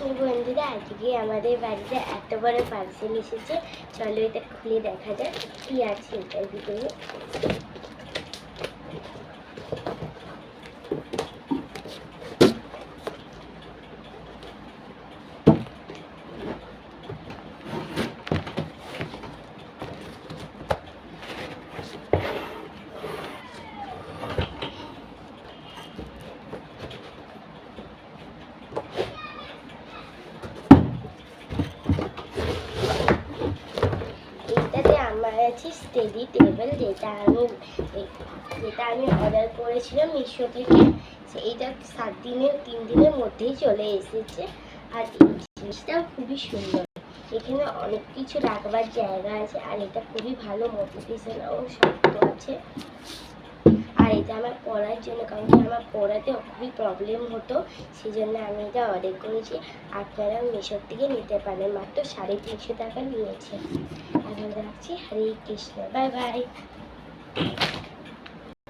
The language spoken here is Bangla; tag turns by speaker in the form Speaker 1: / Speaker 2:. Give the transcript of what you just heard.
Speaker 1: কৃষ্ণ বন্ধুরা, আজকে আমাদের বাড়িতে এত বড় পার্সেল এসেছে। চলো এটা খুলে দেখা যাক কি আছে এটার ভিতরে। এটাতে আমার আছে স্টাডি টেবিল, যেটা আমি অর্ডার করেছিলাম মিশো থেকে। এইটা 3 দিনের মধ্যেই চলে এসেছে। আর এই জিনিসটাও খুবই সুন্দর, এখানে অনেক কিছু রাখবার জায়গা আছে। আর এটা খুবই ভালো, মোটিভেশন ও শক্ত আছে। আর এটা আমার পড়ার জন্য, কারণ কি আমার পড়াতে খুবই প্রবলেম হতো, সেই জন্য আমি এটা অর্ডার করেছি। আপনারা মিশোর থেকে নিতে পারেন, মাত্র 350 টাকা নিয়েছে। এখন রাখছি, হরে কৃষ্ণ, বাই বাই।